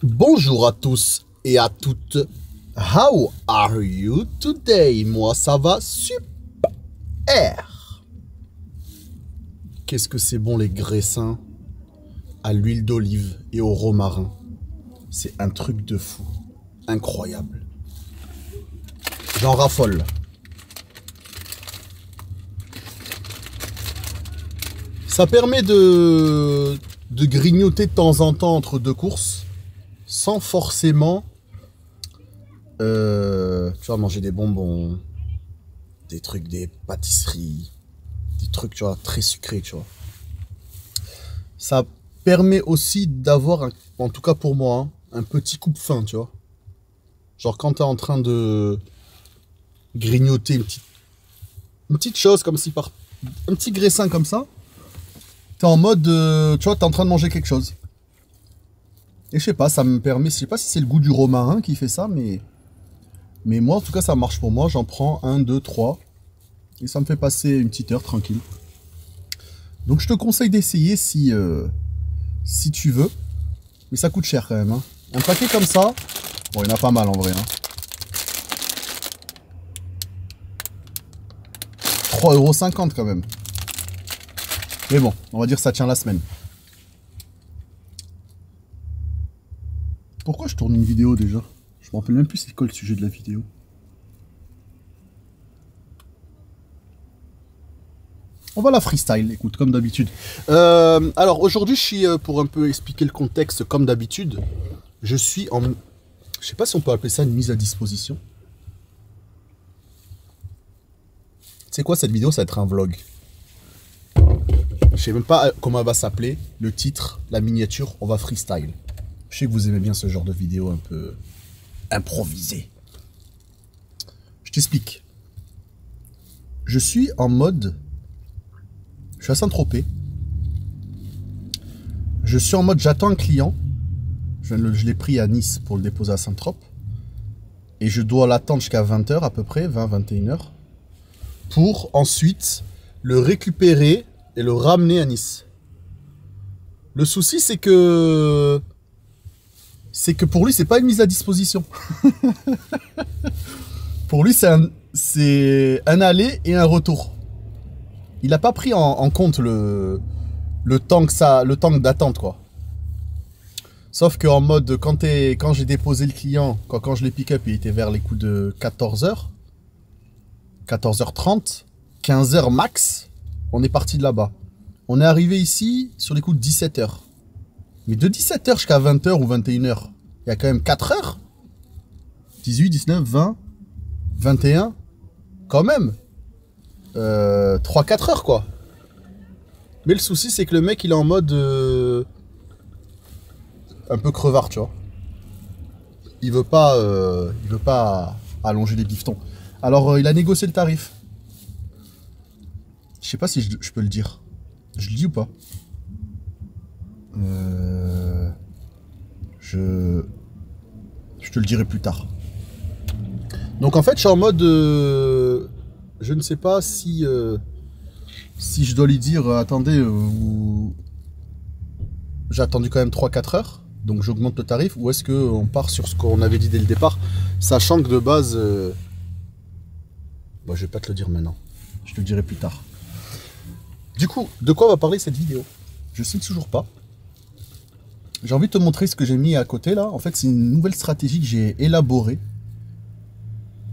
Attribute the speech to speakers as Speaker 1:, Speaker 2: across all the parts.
Speaker 1: Bonjour à tous et à toutes. How are you today? Moi, ça va super. Qu'est-ce que c'est bon les graissins à l'huile d'olive et au romarin. C'est un truc de fou. Incroyable. J'en raffole. Ça permet de grignoter de temps en temps entre deux courses sans forcément tu vois, manger des bonbons, des trucs, des pâtisseries, des trucs, tu vois, très sucrés, tu vois. Ça permet aussi d'avoir, en tout cas pour moi, hein, un petit coupe-faim, tu vois. Genre quand t'es en train de grignoter une petite chose comme si par un petit graissin comme ça, t'es en mode, tu vois, t'es en train de manger quelque chose. Et je sais pas, ça me permet, je sais pas si c'est le goût du romarin qui fait ça, mais moi en tout cas ça marche pour moi. J'en prends 1, 2, 3 et ça me fait passer une petite heure tranquille. Donc je te conseille d'essayer si tu veux, mais ça coûte cher quand même, hein. Un paquet comme ça, bon il y en a pas mal en vrai, hein. 3,50 € quand même. Mais bon, on va dire ça tient la semaine. Pourquoi je tourne une vidéo déjà? Je me rappelle même plus c'est quoi le sujet de la vidéo. On va la freestyle, écoute, comme d'habitude. Alors aujourd'hui, je suis, pour un peu expliquer le contexte, comme d'habitude, je suis en... Je sais pas si on peut appeler ça une mise à disposition. C'est quoi cette vidéo? Ça va être un vlog. Je sais même pas comment elle va s'appeler. Le titre, la miniature, on va freestyle. Je sais que vous aimez bien ce genre de vidéo un peu improvisée. Je t'explique. Je suis en mode... Je suis à Saint-Tropez. Je suis en mode j'attends un client. Je l'ai pris à Nice pour le déposer à Saint-Trope. Et je dois l'attendre jusqu'à 20 h à peu près, 20-21 h. Pour ensuite le récupérer et le ramener à Nice. Le souci, c'est que pour lui, c'est pas une mise à disposition. Pour lui, c'est un aller et un retour. Il n'a pas pris en compte le temps d'attente, quoi. Sauf qu'en mode, quand j'ai déposé le client, quand je l'ai pick-up, il était vers les coups de 14 h, 14h30, 15 h max, on est parti de là-bas. On est arrivé ici sur les coups de 17 h. Mais de 17 h jusqu'à 20 h ou 21 h, il y a quand même 4 heures. 18, 19, 20, 21, quand même. 3-4 heures, quoi. Mais le souci, c'est que le mec, il est en mode un peu crevard, tu vois. Il veut pas allonger les bifetons. Alors, il a négocié le tarif. Je sais pas si je peux le dire. Je le dis ou pas? Je te le dirai plus tard. Donc en fait, je suis en mode... je ne sais pas si je dois lui dire, attendez, j'ai attendu quand même 3-4 heures, donc j'augmente le tarif, ou est-ce qu'on part sur ce qu'on avait dit dès le départ, sachant que de base... Bon, je vais pas te le dire maintenant, je te le dirai plus tard. Du coup, de quoi va parler cette vidéo? Je sais toujours pas. J'ai envie de te montrer ce que j'ai mis à côté là. En fait, c'est une nouvelle stratégie que j'ai élaborée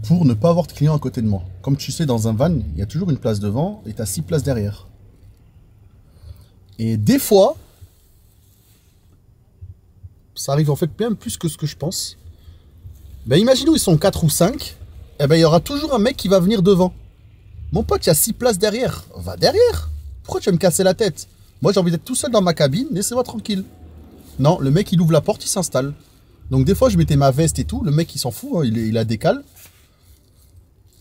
Speaker 1: pour ne pas avoir de clients à côté de moi. Comme tu sais, dans un van, il y a toujours une place devant et tu as 6 places derrière. Et des fois, ça arrive en fait bien plus que ce que je pense. Ben imaginons ils sont 4 ou 5, et ben il y aura toujours un mec qui va venir devant. Mon pote, il y a 6 places derrière. Va derrière. Pourquoi tu vas me casser la tête? Moi, j'ai envie d'être tout seul dans ma cabine, laissez-moi tranquille. Non, le mec, il ouvre la porte, il s'installe. Donc des fois, je mettais ma veste et tout, le mec, il s'en fout, hein, il la décale.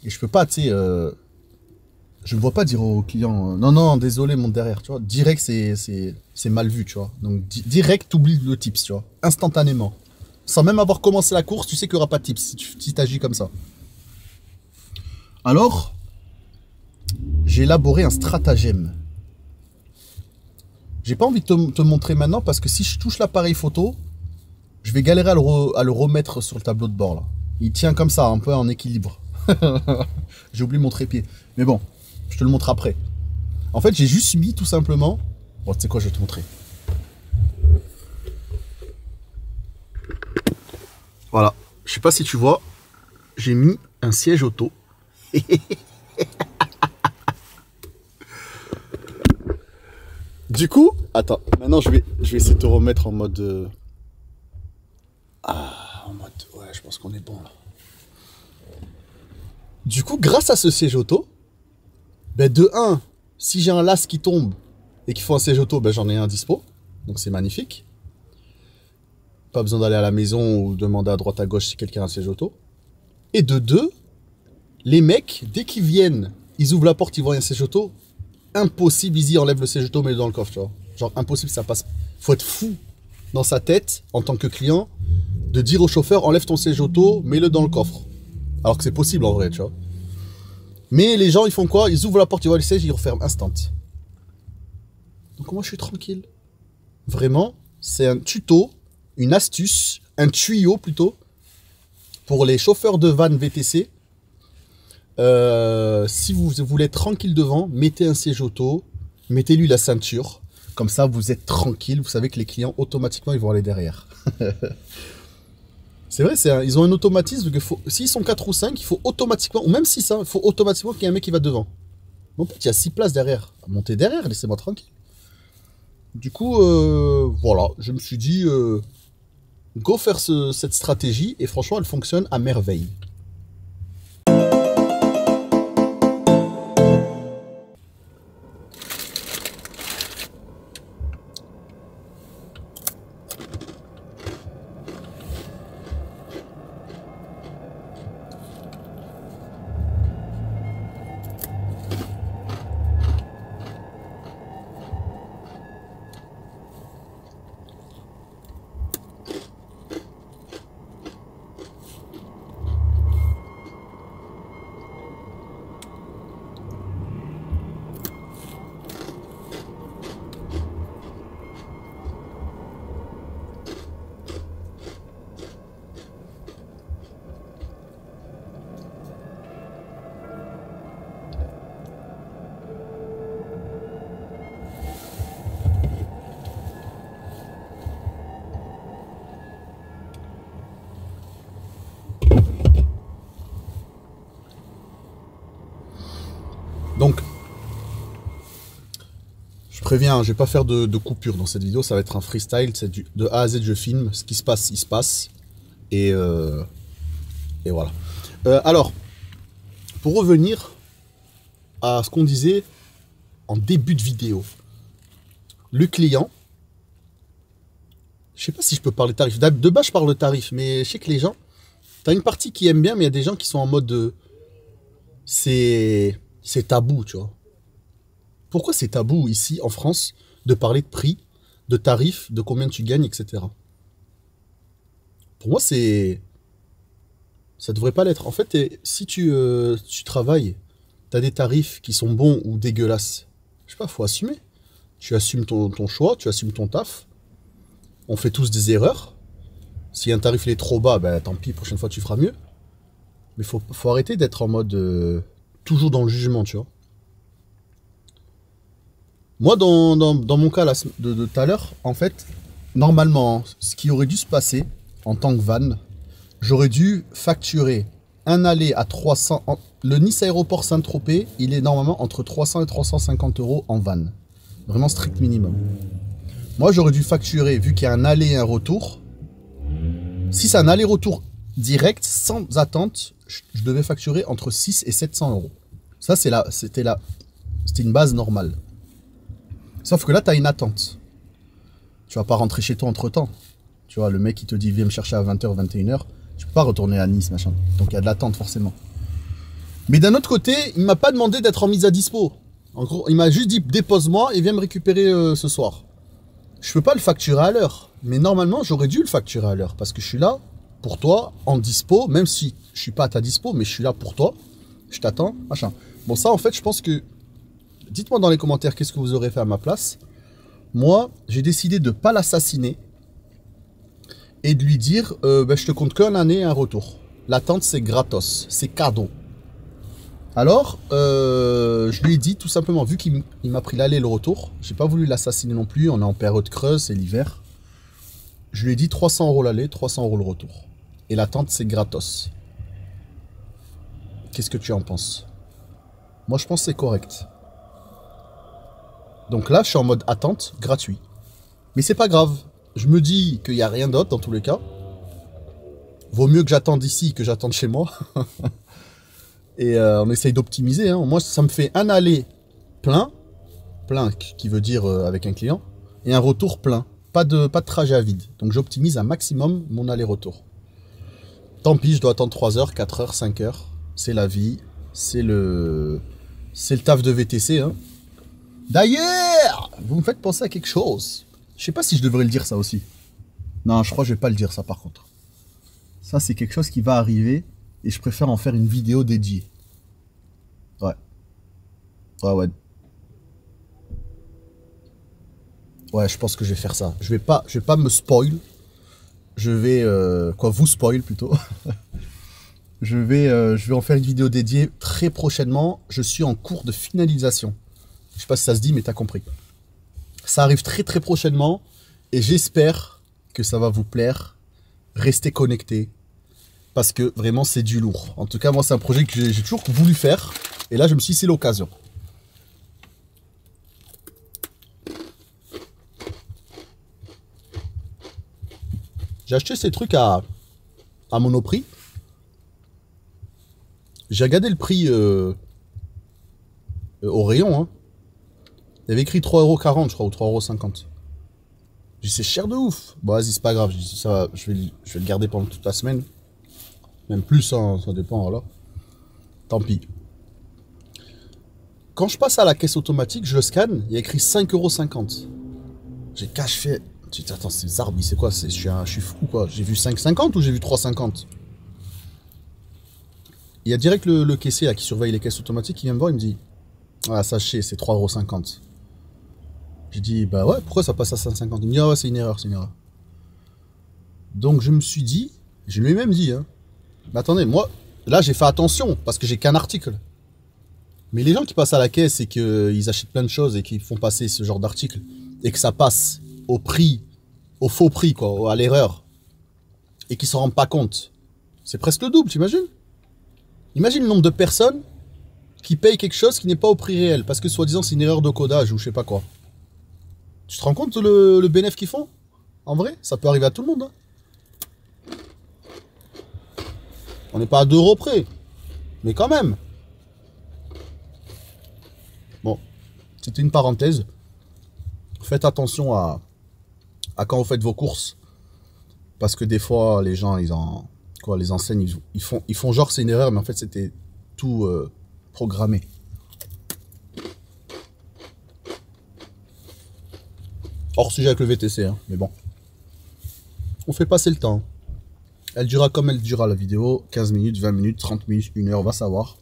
Speaker 1: Et je peux pas, tu sais, je ne vois pas dire au client, non, non, désolé, monte derrière, tu vois. Direct, c'est mal vu, tu vois. Donc direct, t'oublies le tips, tu vois, instantanément. Sans même avoir commencé la course, tu sais qu'il n'y aura pas de tips si tu agis comme ça. Alors, j'ai élaboré un stratagème. J'ai pas envie de te montrer maintenant parce que si je touche l'appareil photo, je vais galérer à le remettre sur le tableau de bord là. Il tient comme ça, un peu en équilibre. J'ai oublié mon trépied. Mais bon, je te le montre après. En fait, j'ai juste mis tout simplement... Bon, tu sais quoi, je vais te montrer. Voilà. Je sais pas si tu vois, j'ai mis un siège auto. Du coup, attends, maintenant je vais essayer de te remettre en mode... Ah, en mode... Ouais, je pense qu'on est bon là. Du coup, grâce à ce siège auto, ben de 1, si j'ai un las qui tombe et qu'il faut un siège auto, ben j'en ai un dispo. Donc c'est magnifique. Pas besoin d'aller à la maison ou demander à droite à gauche si quelqu'un a un siège auto. Et de 2, les mecs, dès qu'ils viennent, ils ouvrent la porte, ils voient un siège auto. Impossible, ils y enlèvent le siège auto, mais dans le coffre, tu vois. Genre impossible, ça passe. Faut être fou dans sa tête, en tant que client, de dire au chauffeur, enlève ton siège auto, mets-le dans le coffre. Alors que c'est possible en vrai, tu vois. Mais les gens, ils font quoi? Ils ouvrent la porte, ils voient le siège, ils referment instant. Donc moi, je suis tranquille. Vraiment, c'est un tuto, une astuce, un tuyau plutôt, pour les chauffeurs de van VTC. Si vous voulez être tranquille devant, mettez un siège auto, mettez-lui la ceinture. Comme ça, vous êtes tranquille. Vous savez que les clients, automatiquement, ils vont aller derrière. C'est vrai, ils ont un automatisme que s'ils sont 4 ou 5, il faut automatiquement, ou même 6, hein, il faut automatiquement qu'il y ait un mec qui va devant. Bon, il y a 6 places derrière. Montez derrière, laissez-moi tranquille. Du coup, voilà, je me suis dit, go faire cette stratégie, et franchement, elle fonctionne à merveille. Donc, je préviens, je vais pas faire de coupure dans cette vidéo, ça va être un freestyle, de A à Z je filme, ce qui se passe, il se passe, et voilà. Alors, pour revenir à ce qu'on disait en début de vidéo, le client, je sais pas si je peux parler tarif, de base je parle de tarif, mais je sais que les gens, t'as une partie qui aime bien, mais il y a des gens qui sont en mode c'est tabou, tu vois. Pourquoi c'est tabou ici en France de parler de prix, de tarifs, de combien tu gagnes, etc. Pour moi, ça devrait pas l'être. En fait, si tu travailles, tu as des tarifs qui sont bons ou dégueulasses, je sais pas, faut assumer. Tu assumes ton choix, tu assumes ton taf. On fait tous des erreurs. Si un tarif il est trop bas, ben tant pis, prochaine fois tu feras mieux. Mais faut arrêter d'être en mode toujours dans le jugement, tu vois. Moi, dans mon cas de tout à l'heure, en fait, normalement, ce qui aurait dû se passer en tant que van, j'aurais dû facturer un aller à 300... Le Nice Aéroport Saint-Tropez, il est normalement entre 300 et 350 € en van. Vraiment strict minimum. Moi, j'aurais dû facturer, vu qu'il y a un aller et un retour, si c'est un aller-retour direct, sans attente, je devais facturer entre 6 et 700 €. Ça, c'était une base normale. Sauf que là, tu as une attente. Tu vas pas rentrer chez toi entre-temps. Tu vois, le mec, il te dit, viens me chercher à 20h, 21h. Tu peux pas retourner à Nice, machin. Donc, il y a de l'attente, forcément. Mais d'un autre côté, il m'a pas demandé d'être en mise à dispo. En gros, il m'a juste dit, dépose-moi et viens me récupérer ce soir. Je peux pas le facturer à l'heure. Mais normalement, j'aurais dû le facturer à l'heure. Parce que je suis là pour toi, en dispo. Même si je suis pas à ta dispo, mais je suis là pour toi. Je t'attends, machin. Bon, ça, en fait, je pense que... Dites-moi dans les commentaires qu'est-ce que vous aurez fait à ma place. Moi, j'ai décidé de ne pas l'assassiner et de lui dire ben, je te compte qu'une année et un retour. L'attente, c'est gratos, c'est cadeau. Alors, je lui ai dit tout simplement, vu qu'il m'a pris l'aller et le retour, j'ai pas voulu l'assassiner non plus, on est en période creuse, c'est l'hiver. Je lui ai dit 300 € l'aller, 300 € le retour. Et l'attente, c'est gratos. Qu'est-ce que tu en penses? Moi, je pense que c'est correct. Donc là, je suis en mode attente, gratuit. Mais c'est pas grave. Je me dis qu'il n'y a rien d'autre dans tous les cas. Vaut mieux que j'attende ici que j'attende chez moi. Et on essaye d'optimiser. Hein. Moi, ça me fait un aller plein. Plein, qui veut dire avec un client. Et un retour plein. Pas de trajet à vide. Donc j'optimise un maximum mon aller-retour. Tant pis, je dois attendre 3 heures, 4 heures, 5 heures. C'est la vie. C'est le taf de VTC. Hein. D'ailleurs, vous me faites penser à quelque chose. Je sais pas si je devrais le dire ça aussi. Non, je crois que je vais pas le dire ça par contre. Ça, c'est quelque chose qui va arriver et je préfère en faire une vidéo dédiée. Ouais. Ouais. Ouais, je pense que je vais faire ça. Je vais pas me spoil. Je vais vous spoil plutôt. je vais en faire une vidéo dédiée très prochainement. Je suis en cours de finalisation. Je sais pas si ça se dit, mais t'as compris. Ça arrive très très prochainement et j'espère que ça va vous plaire. Restez connectés parce que vraiment c'est du lourd. En tout cas, moi c'est un projet que j'ai toujours voulu faire et là je me suis dit c'est l'occasion. J'ai acheté ces trucs à Monoprix. J'ai regardé le prix au rayon. Hein. Il y avait écrit 3,40 € je crois, ou 3,50 €. J'ai dit c'est cher de ouf. Bon vas-y, c'est pas grave, je dis ça, je vais le garder pendant toute la semaine. Même plus, hein, ça dépend, voilà. Tant pis. Quand je passe à la caisse automatique, je le scanne, il y a écrit 5,50 €. J'ai cash fait. Je dis attends, c'est Zarbi, c'est quoi? Je suis fou quoi. J'ai vu 5,50 ou j'ai vu 3,50 €? Il y a direct le caissier là, qui surveille les caisses automatiques, qui vient me voir, il me dit ah sachez, c'est 3,50 €. J'ai dit, bah ouais, pourquoi ça passe à 5,50 €? Il me dit, ah ouais, c'est une erreur, c'est une erreur. Donc je me suis dit, je lui ai même dit, hein, mais attendez, moi, là j'ai fait attention, parce que j'ai qu'un article. Mais les gens qui passent à la caisse et qu'ils achètent plein de choses et qu'ils font passer ce genre d'article, et que ça passe au prix, au faux prix, quoi, à l'erreur, et qu'ils s'en rendent pas compte, c'est presque le double, t'imagines? Imagine le nombre de personnes qui payent quelque chose qui n'est pas au prix réel, parce que soi-disant c'est une erreur de codage ou je sais pas quoi. Tu te rends compte le bénéfice qu'ils font? En vrai, ça peut arriver à tout le monde. Hein. On n'est pas à 2 € près. Mais quand même. Bon, c'était une parenthèse. Faites attention à quand vous faites vos courses. Parce que des fois, les gens, les enseignes, ils font genre c'est une erreur, mais en fait c'était tout programmé. Hors sujet avec le VTC, hein, mais bon. On fait passer le temps. Elle durera comme elle durera la vidéo. 15 minutes, 20 minutes, 30 minutes, 1 heure, on va savoir.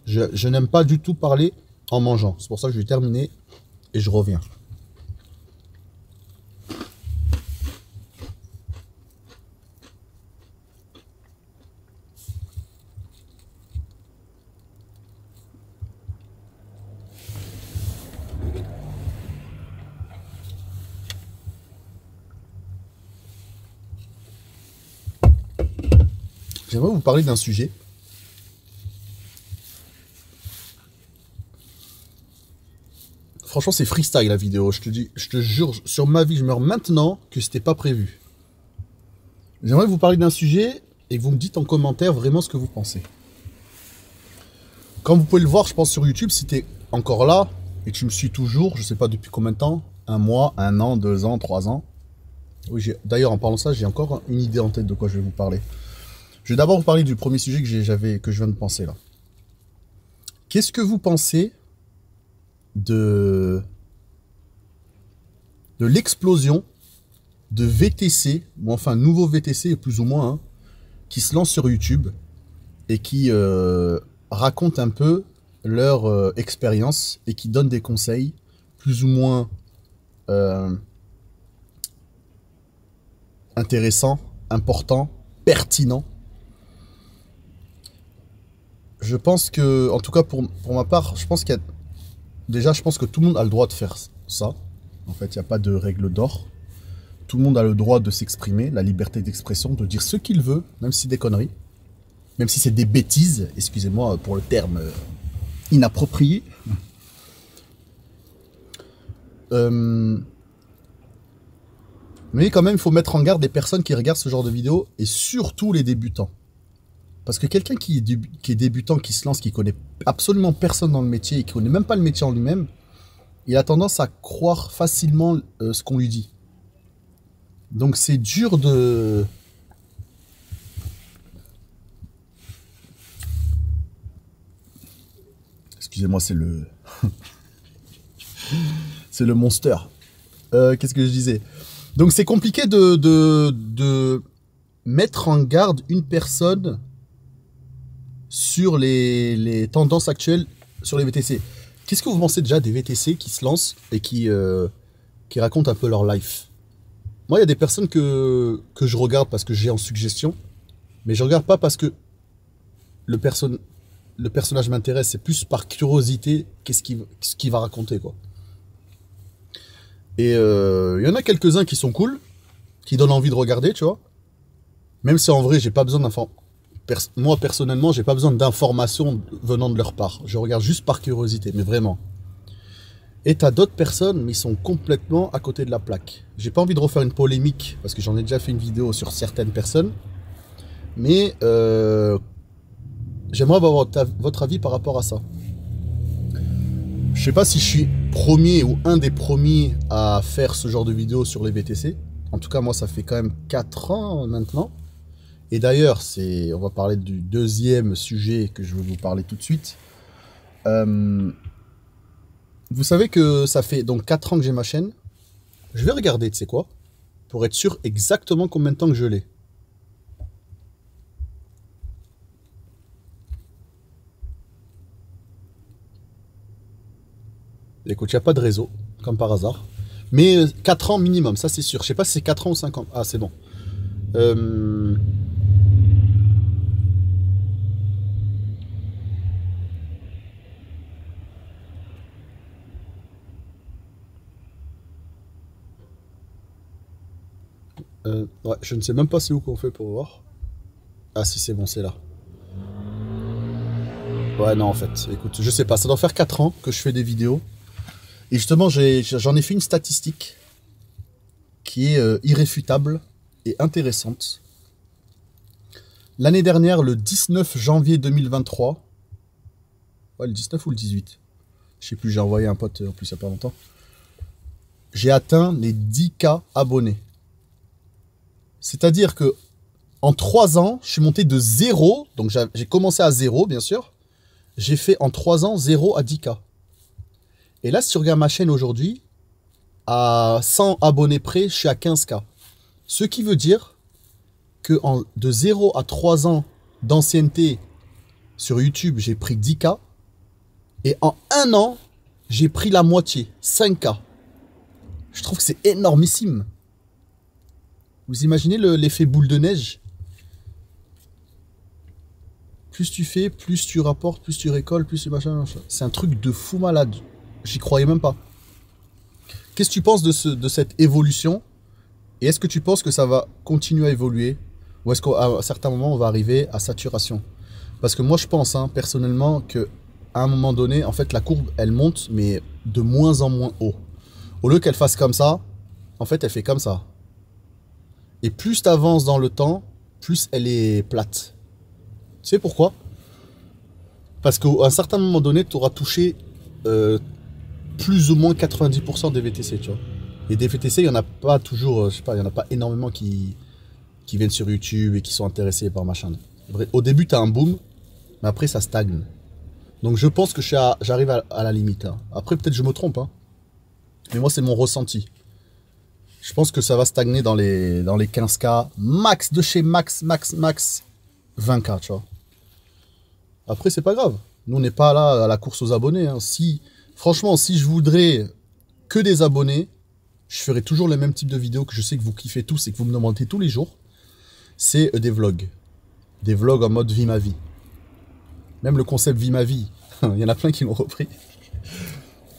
Speaker 1: Je n'aime pas du tout parler en mangeant. C'est pour ça que je vais terminer et je reviens. J'aimerais vous parler d'un sujet. Franchement, c'est freestyle la vidéo. Je te jure, sur ma vie, je meurs maintenant que c'était pas prévu. J'aimerais vous parler d'un sujet et vous me dites en commentaire vraiment ce que vous pensez. Comme vous pouvez le voir, je pense sur YouTube, si tu es encore là et tu me suis toujours, je sais pas depuis combien de temps, 1 mois, 1 an, 2 ans, 3 ans. Oui, d'ailleurs, en parlant de ça, j'ai encore une idée en tête de quoi je vais vous parler. Je vais d'abord vous parler du premier sujet que je viens de penser là. Qu'est-ce que vous pensez de l'explosion de VTC, ou enfin nouveau VTC plus ou moins, hein, qui se lance sur YouTube et qui racontent un peu leur expérience et qui donnent des conseils plus ou moins intéressant, important, pertinent. Je pense que, en tout cas pour ma part, je pense qu'il y a... Déjà, je pense que tout le monde a le droit de faire ça. En fait, il n'y a pas de règle d'or. Tout le monde a le droit de s'exprimer, la liberté d'expression, de dire ce qu'il veut, même si c'est des conneries. Même si c'est des bêtises, excusez-moi pour le terme inapproprié. Mais quand même, il faut mettre en garde des personnes qui regardent ce genre de vidéos, et surtout les débutants. Parce que quelqu'un qui est débutant, qui se lance, qui connaît absolument personne dans le métier, et qui connaît même pas le métier en lui-même, il a tendance à croire facilement ce qu'on lui dit. Donc c'est dur de... Excusez-moi, c'est le... c'est le monster. Qu'est-ce que je disais? Donc c'est compliqué de mettre en garde une personne sur les tendances actuelles sur les VTC. Qu'est-ce que vous pensez déjà des VTC qui se lancent et qui racontent un peu leur life? Moi, il y a des personnes que je regarde parce que j'ai en suggestion, mais je regarde pas parce que le personnage m'intéresse, c'est plus par curiosité ce qu'il va raconter, quoi. Et il y en a quelques-uns qui sont cool, qui donnent envie de regarder, tu vois. Même si en vrai, j'ai pas besoin d'informations. Moi, personnellement, j'ai pas besoin d'informations venant de leur part. Je regarde juste par curiosité, mais vraiment. Et t'as d'autres personnes, mais ils sont complètement à côté de la plaque. J'ai pas envie de refaire une polémique, parce que j'en ai déjà fait une vidéo sur certaines personnes. Mais j'aimerais avoir votre avis par rapport à ça. Je sais pas si je suis premier ou un des premiers à faire ce genre de vidéo sur les VTC. En tout cas, moi, ça fait quand même 4 ans maintenant. Et d'ailleurs, on va parler du deuxième sujet que je vais vous parler tout de suite. Vous savez que ça fait donc 4 ans que j'ai ma chaîne. Je vais regarder, tu sais quoi, pour être sûr exactement combien de temps que je l'ai. Écoute, il n'y a pas de réseau, comme par hasard. Mais 4 ans minimum, ça c'est sûr. Je sais pas si c'est 4 ans ou 5 ans. Ah, c'est bon. Ouais, je ne sais même pas c'est où qu'on fait pour voir. Ah si, c'est bon, c'est là. Ouais, non, en fait, écoute, je sais pas. Ça doit faire 4 ans que je fais des vidéos. Et justement, j'en ai fait une statistique qui est irréfutable et intéressante. L'année dernière, le 19 janvier 2023, ouais, le 19 ou le 18, je sais plus, j'ai envoyé un pote en plus il n'y a pas longtemps, j'ai atteint les 10K abonnés. C'est-à-dire que en 3 ans, je suis monté de 0, donc j'ai commencé à 0, bien sûr. J'ai fait en 3 ans 0 à 10K. Et là, si tu regardes ma chaîne aujourd'hui, à 100 abonnés près, je suis à 15K. Ce qui veut dire que de 0 à 3 ans d'ancienneté sur YouTube, j'ai pris 10K. Et en 1 an, j'ai pris la moitié, 5K. Je trouve que c'est énormissime. Vous imaginez l'effet boule de neige? Plus tu fais, plus tu rapportes, plus tu récoltes, plus tu machin. C'est un truc de fou malade. J'y croyais même pas. Qu'est-ce que tu penses de cette évolution? Et est-ce que tu penses que ça va continuer à évoluer? Ou est-ce qu'à certains moments, on va arriver à saturation? Parce que moi, je pense, hein, personnellement, qu'à un moment donné, en fait, la courbe, elle monte, mais de moins en moins haut. Au lieu qu'elle fasse comme ça, en fait, elle fait comme ça. Et plus tu avances dans le temps, plus elle est plate. Tu sais pourquoi? Parce qu'à un certain moment donné, tu auras touché plus ou moins 90% des VTC, tu vois. Et des VTC, il n'y en a pas toujours, je sais pas, il n'y en a pas énormément qui viennent sur YouTube et qui sont intéressés par machin. Au début, tu as un boom, mais après, ça stagne. Donc je pense que j'arrive à la limite. Hein. Après, peut-être je me trompe, hein. Mais moi, c'est mon ressenti. Je pense que ça va stagner dans les 15K, max de chez max 20K, tu vois. Après, c'est pas grave. Nous, on n'est pas là à la course aux abonnés. Hein. Franchement, si je voudrais que des abonnés, je ferai toujours le même type de vidéos que je sais que vous kiffez tous et que vous me demandez tous les jours. C'est des vlogs. Des vlogs en mode vie ma vie. Même le concept vie ma vie, il y en a plein qui l'ont repris.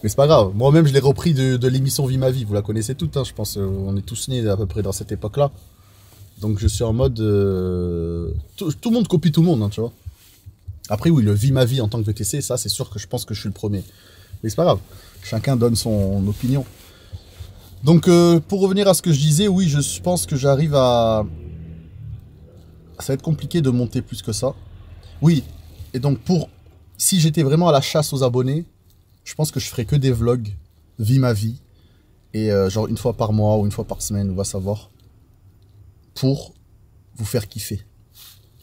Speaker 1: Mais c'est pas grave, moi-même je l'ai repris de l'émission Vie ma vie, vous la connaissez toutes, hein, je pense, on est tous nés à peu près dans cette époque-là. Donc je suis en mode... tout le monde copie tout le monde, hein, tu vois. Après oui, le Vie ma vie en tant que VTC, ça c'est sûr que je pense que je suis le premier. Mais c'est pas grave, chacun donne son opinion. Donc pour revenir à ce que je disais, oui, je pense que j'arrive à... Ça va être compliqué de monter plus que ça. Oui, et donc si j'étais vraiment à la chasse aux abonnés, je pense que je ferais que des vlogs, vie ma vie, et genre une fois par mois ou une fois par semaine, on va savoir, pour vous faire kiffer.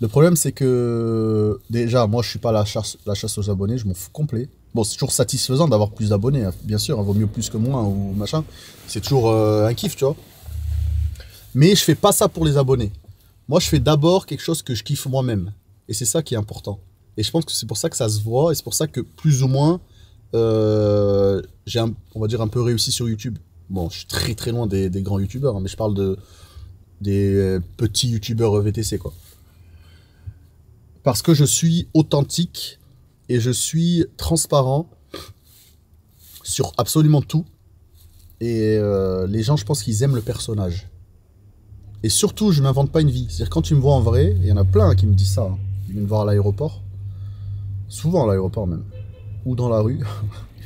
Speaker 1: Le problème c'est que, déjà, moi je suis pas à la chasse aux abonnés, je m'en fous complet. Bon, c'est toujours satisfaisant d'avoir plus d'abonnés, hein, bien sûr, il vaut mieux plus que moins ou machin, c'est toujours un kiff, tu vois. Mais je fais pas ça pour les abonnés. Moi je fais d'abord quelque chose que je kiffe moi-même, et c'est ça qui est important. Et je pense que c'est pour ça que ça se voit, et c'est pour ça que plus ou moins, j'ai on va dire un peu réussi sur YouTube. Bon, je suis très très loin des grands youtubeurs, hein, mais je parle des petits youtubeurs VTC, quoi. Parce que je suis authentique et je suis transparent sur absolument tout. Et les gens, je pense qu'ils aiment le personnage. Et surtout, je m'invente pas une vie. C'est-à-dire, quand tu me vois en vrai, il y en a plein qui me disent ça, hein. Ils viennent me voir à l'aéroport. Souvent à l'aéroport même. Ou dans la rue.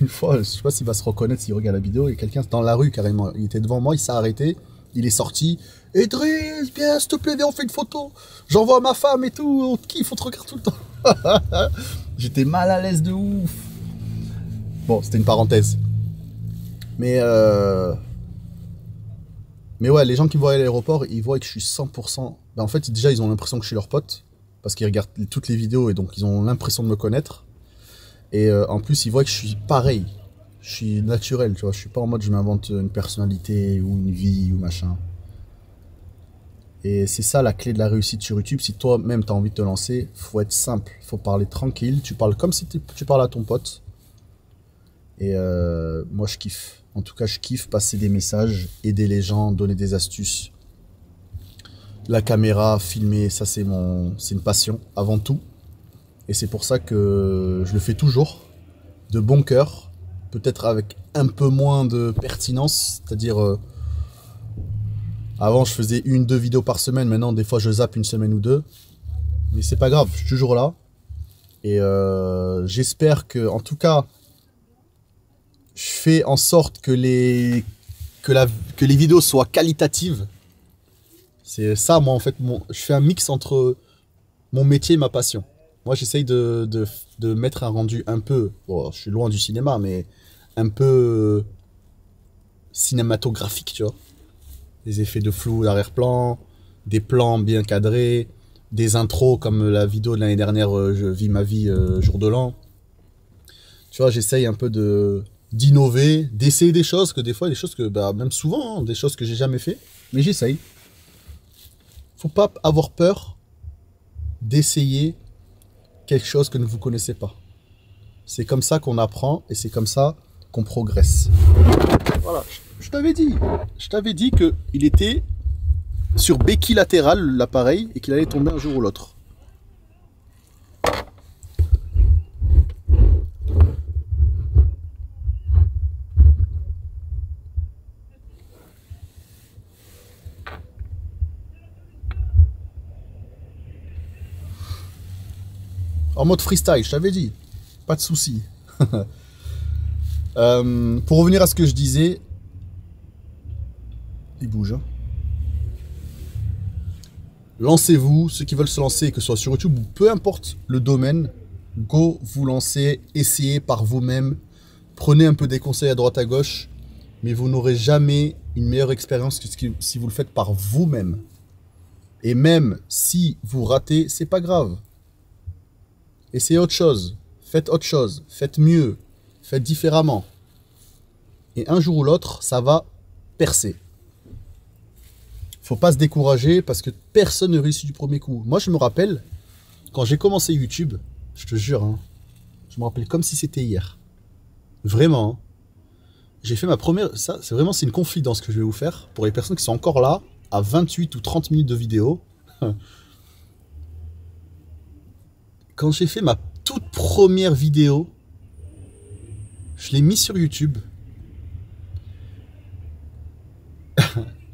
Speaker 1: Une fois, je sais pas s'il va se reconnaître s'il regarde la vidéo, et quelqu'un dans la rue carrément, il était devant moi, il s'est arrêté, il est sorti. Idriss, viens, s'il te plaît, viens, on fait une photo. J'envoie à ma femme et tout, on te kiffe, on te regarde tout le temps. J'étais mal à l'aise de ouf. Bon, c'était une parenthèse. Mais ouais, les gens qui me voient à l'aéroport, ils voient que je suis 100%... Ben, en fait, déjà, ils ont l'impression que je suis leur pote, parce qu'ils regardent toutes les vidéos et donc ils ont l'impression de me connaître. Et en plus, ils voient que je suis pareil. Je suis naturel, tu vois. Je suis pas en mode je m'invente une personnalité ou une vie ou machin. Et c'est ça la clé de la réussite sur YouTube. Si toi-même tu as envie de te lancer, faut être simple. Faut parler tranquille. Tu parles comme si tu parles à ton pote. Et moi, je kiffe. En tout cas, je kiffe passer des messages, aider les gens, donner des astuces. La caméra, filmer, ça c'est une passion avant tout. Et c'est pour ça que je le fais toujours, de bon cœur, peut-être avec un peu moins de pertinence, c'est-à-dire avant je faisais 1-2 vidéos par semaine, maintenant des fois je zappe une semaine ou deux, mais c'est pas grave, je suis toujours là. Et j'espère que, en tout cas, je fais en sorte que les vidéos soient qualitatives. C'est ça, moi en fait, je fais un mix entre mon métier et ma passion. Moi, j'essaye de mettre un rendu un peu... Bon, je suis loin du cinéma, mais un peu cinématographique, tu vois. Des effets de flou d'arrière-plan, des plans bien cadrés, des intros comme la vidéo de l'année dernière, je vis ma vie jour de l'an. Tu vois, j'essaye un peu d'innover, d'essayer des choses, que des fois, des choses que, bah, même souvent, hein, des choses que j'ai jamais fait, mais j'essaye. Faut pas avoir peur d'essayer quelque chose que vous ne connaissez pas. C'est comme ça qu'on apprend et c'est comme ça qu'on progresse. Voilà, je t'avais dit. Je t'avais dit qu'il était sur béquille latérale, l'appareil, et qu'il allait tomber un jour ou l'autre. En mode freestyle, je t'avais dit. Pas de souci. Pour revenir à ce que je disais, il bouge. Hein. Lancez-vous, ceux qui veulent se lancer, que ce soit sur YouTube ou peu importe le domaine, go vous lancer, essayez par vous-même, prenez un peu des conseils à droite à gauche, mais vous n'aurez jamais une meilleure expérience que si vous le faites par vous-même. Et même si vous ratez, c'est pas grave. Essayez autre chose, faites mieux, faites différemment. Et un jour ou l'autre, ça va percer. Faut pas se décourager parce que personne ne réussit du premier coup. Moi, je me rappelle, quand j'ai commencé YouTube, je te jure, hein, je me rappelle comme si c'était hier. Vraiment. Hein. j'ai fait ma première... Ça, c'est vraiment, c'est une confidence que je vais vous faire. Pour les personnes qui sont encore là, à 28 ou 30 minutes de vidéo. Quand j'ai fait ma toute première vidéo, je l'ai mis sur YouTube.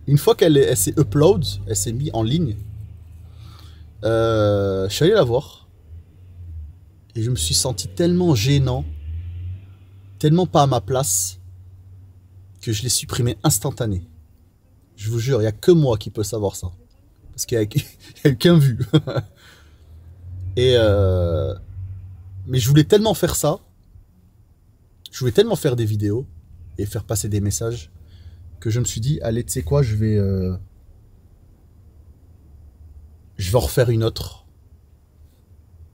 Speaker 1: Une fois qu'elle s'est upload, elle s'est mise en ligne, je suis allé la voir. Et je me suis senti tellement gênant, tellement pas à ma place, que je l'ai supprimé instantané. Je vous jure, il n'y a que moi qui peut savoir ça. Parce qu'il n'y a qu'un vu. Et mais je voulais tellement faire ça. Je voulais tellement faire des vidéos et faire passer des messages que je me suis dit, allez, tu sais quoi, je vais en refaire une autre.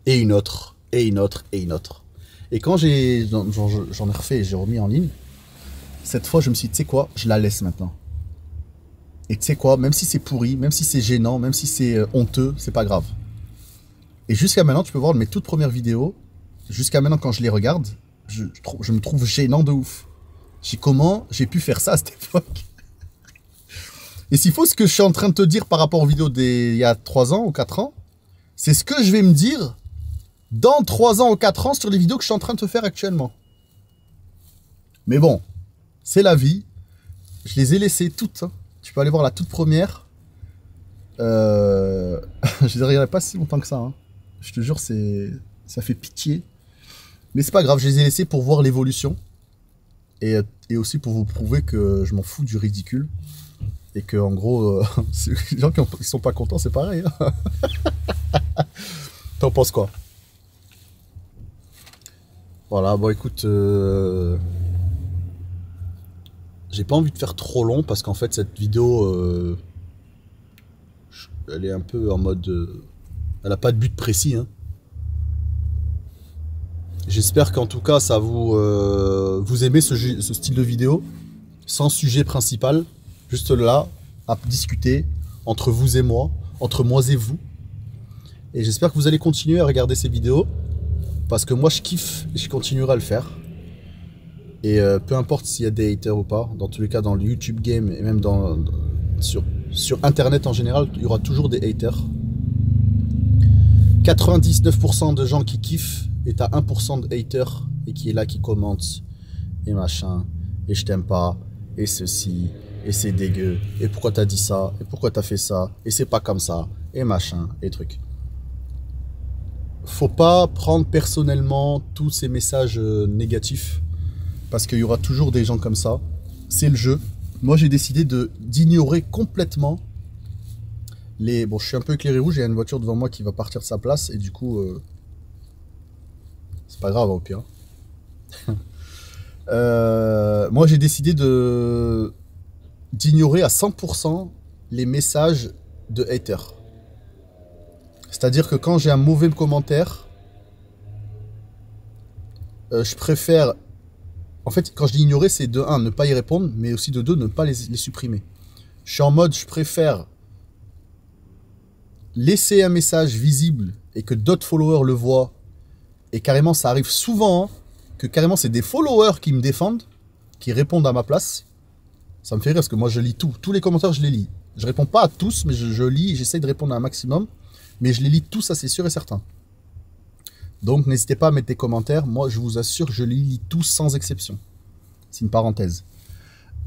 Speaker 1: Et une autre. Et une autre. Et une autre. Et quand j'en ai refait et j'ai remis en ligne, cette fois, je me suis dit, tu sais quoi, je la laisse maintenant. Et tu sais quoi, même si c'est pourri, même si c'est gênant, même si c'est honteux, c'est pas grave. Et jusqu'à maintenant, tu peux voir mes toutes premières vidéos, jusqu'à maintenant quand je les regarde, je me trouve gênant de ouf. Comment j'ai pu faire ça à cette époque? Et s'il faut, ce que je suis en train de te dire par rapport aux vidéos d'il y a 3 ans ou 4 ans, c'est ce que je vais me dire dans 3 ans ou 4 ans sur les vidéos que je suis en train de te faire actuellement. Mais bon, c'est la vie. Je les ai laissées toutes. Hein. Tu peux aller voir la toute première. Je les regarderai pas si longtemps que ça. Hein. Je te jure, ça fait pitié. Mais c'est pas grave, je les ai laissées pour voir l'évolution. Et aussi pour vous prouver que je m'en fous du ridicule. Et que en gros, les gens qui sont pas contents, c'est pareil. Hein. T'en penses quoi? Voilà, bon écoute, j'ai pas envie de faire trop long parce qu'en fait cette vidéo, elle est un peu en mode, elle a pas de but précis. Hein. J'espère qu'en tout cas ça vous aimez ce style de vidéo, sans sujet principal, juste là, à discuter entre vous et moi, entre moi et vous. Et j'espère que vous allez continuer à regarder ces vidéos, parce que moi je kiffe et je continuerai à le faire. Et peu importe s'il y a des haters ou pas, dans tous les cas dans le YouTube game et même sur internet en général, il y aura toujours des haters. 99% de gens qui kiffent et t'as 1% de haters et qui est là, qui commente et machin, et je t'aime pas, et ceci, et c'est dégueu, et pourquoi t'as dit ça, et pourquoi t'as fait ça, et c'est pas comme ça, et machin, et trucs. Faut pas prendre personnellement tous ces messages négatifs, parce qu'il y aura toujours des gens comme ça. C'est le jeu. Moi j'ai décidé d'ignorer complètement les... Bon, je suis un peu éclairé rouge, il y a une voiture devant moi qui va partir de sa place, et du coup... c'est pas grave au pire. Moi j'ai décidé d'ignorer à 100% les messages de haters. C'est-à-dire que quand j'ai un mauvais commentaire, je préfère... En fait, quand je dis ignorer, c'est de 1, ne pas y répondre, mais aussi de 2, ne pas les supprimer. Je suis en mode, je préfère laisser un message visible et que d'autres followers le voient. Et carrément, ça arrive souvent, hein, que carrément, c'est des followers qui me défendent, qui répondent à ma place. Ça me fait rire parce que moi, je lis tout. Tous les commentaires, je les lis. Je réponds pas à tous, mais je lis, j'essaie de répondre à un maximum. Mais je les lis tous, ça c'est sûr et certain. Donc, n'hésitez pas à mettre des commentaires. Moi, je vous assure, je les lis tous sans exception. C'est une parenthèse.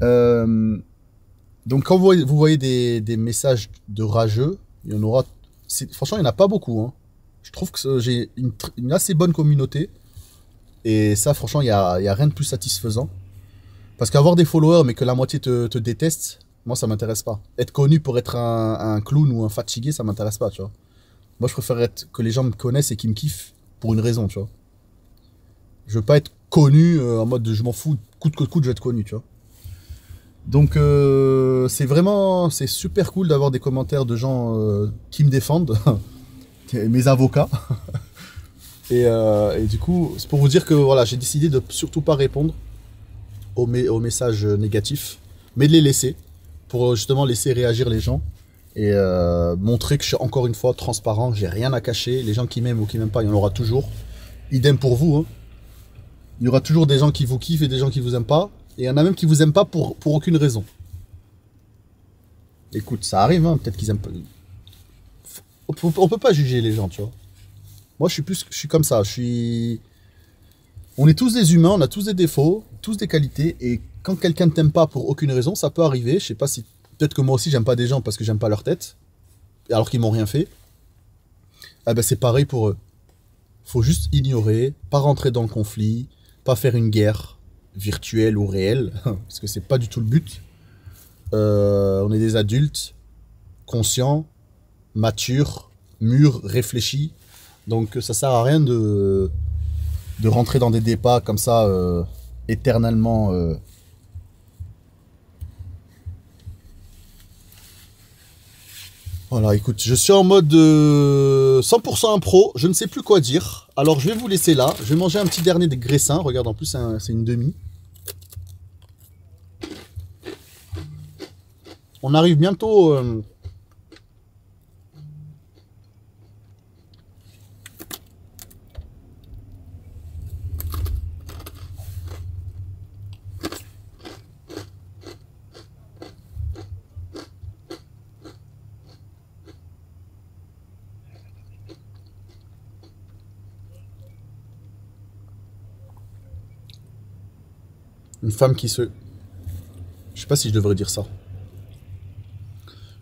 Speaker 1: Donc, quand vous voyez des messages de rageux, il y en aura... Franchement, il n'y en a pas beaucoup, hein. Je trouve que j'ai une assez bonne communauté. Et ça, franchement, il n'y a rien de plus satisfaisant. Parce qu'avoir des followers, mais que la moitié te déteste, moi, ça m'intéresse pas. Être connu pour être un clown ou un fatigué, ça m'intéresse pas, tu vois. Moi, je préfère que les gens me connaissent et qu'ils me kiffent pour une raison, tu vois. Je veux pas être connu en mode de je m'en fous, coûte que coûte, je vais être connu, tu vois. Donc, c'est super cool d'avoir des commentaires de gens qui me défendent. Mes avocats. et du coup, c'est pour vous dire que voilà, j'ai décidé de surtout pas répondre aux messages négatifs, mais de les laisser, pour justement laisser réagir les gens et montrer que je suis encore une fois transparent, j'ai rien à cacher. Les gens qui m'aiment ou qui m'aiment pas, il y en aura toujours. Idem pour vous, hein. Il y aura toujours des gens qui vous kiffent et des gens qui vous aiment pas. Et il y en a même qui vous aiment pas pour aucune raison. Écoute, ça arrive, hein, peut-être qu'ils aiment pas. On peut pas juger les gens, tu vois. Moi, je suis comme ça. On est tous des humains, on a tous des défauts, tous des qualités. Et quand quelqu'un ne t'aime pas pour aucune raison, ça peut arriver. Je sais pas si. Peut-être que moi aussi, j'aime pas des gens parce que j'aime pas leur tête. Alors qu'ils m'ont rien fait. Ah ben, c'est pareil pour eux. Faut juste ignorer, pas rentrer dans le conflit, pas faire une guerre virtuelle ou réelle. Parce que c'est pas du tout le but. On est des adultes, conscients, matures, mûrs, réfléchis. Donc ça sert à rien de rentrer dans des débats comme ça éternellement. Voilà, écoute, je suis en mode 100% impro, je ne sais plus quoi dire. Alors je vais vous laisser là, je vais manger un petit dernier des graissins. Regarde, en plus c'est une demi. On arrive bientôt... Une femme qui se... Je sais pas si je devrais dire ça.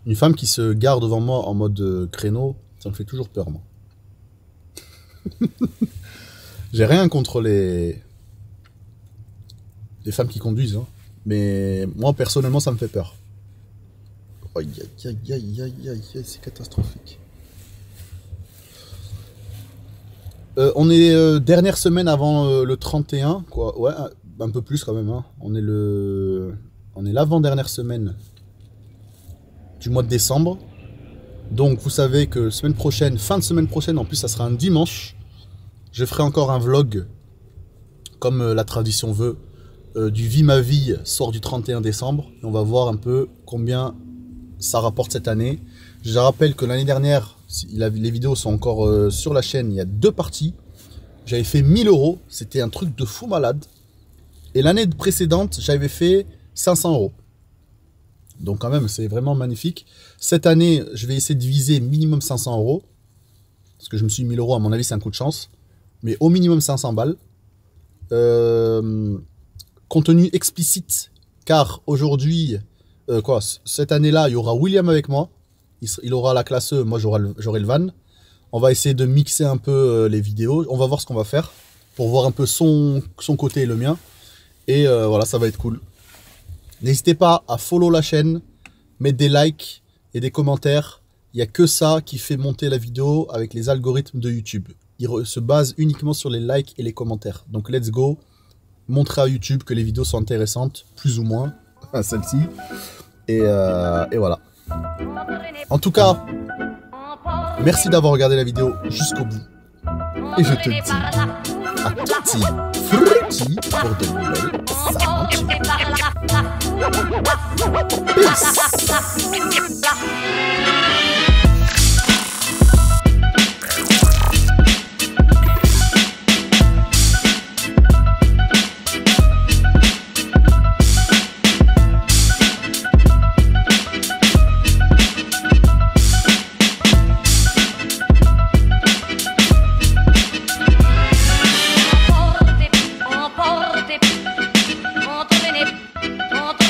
Speaker 1: Une femme qui se gare devant moi en mode créneau, ça me fait toujours peur, moi. J'ai rien contre les femmes qui conduisent, hein. Mais moi, personnellement, ça me fait peur. Aïe, aïe, aïe, aïe, aïe, aïe, c'est catastrophique. On est dernière semaine avant le 31, quoi. Ouais, un peu plus quand même, hein. On est l'avant-dernière semaine du mois de décembre. Donc vous savez que semaine prochaine, fin de semaine prochaine, en plus ça sera un dimanche, je ferai encore un vlog, comme la tradition veut, du Vie ma vie sort du 31 décembre. Et on va voir un peu combien ça rapporte cette année. Je rappelle que l'année dernière, les vidéos sont encore sur la chaîne, il y a 2 parties. J'avais fait 1000 €, c'était un truc de fou malade. Et l'année précédente, j'avais fait 500 €. Donc quand même, c'est vraiment magnifique. Cette année, je vais essayer de viser minimum 500 €. Parce que je me suis dit 1000 €, à mon avis, c'est un coup de chance. Mais au minimum 500 balles. Contenu explicite. Car aujourd'hui, cette année-là, il y aura William avec moi. Il aura la classe E, moi j'aurai le van. On va essayer de mixer un peu les vidéos. On va voir ce qu'on va faire. Pour voir un peu son côté et le mien. Et voilà, ça va être cool. N'hésitez pas à follow la chaîne, mettre des likes et des commentaires. Il n'y a que ça qui fait monter la vidéo avec les algorithmes de YouTube. Ils se basent uniquement sur les likes et les commentaires. Donc let's go, montrer à YouTube que les vidéos sont intéressantes, plus ou moins, celle-ci. Et voilà. En tout cas, merci d'avoir regardé la vidéo jusqu'au bout. Et je te dis à tutti frutti pour de nouvelles aventures. Peace.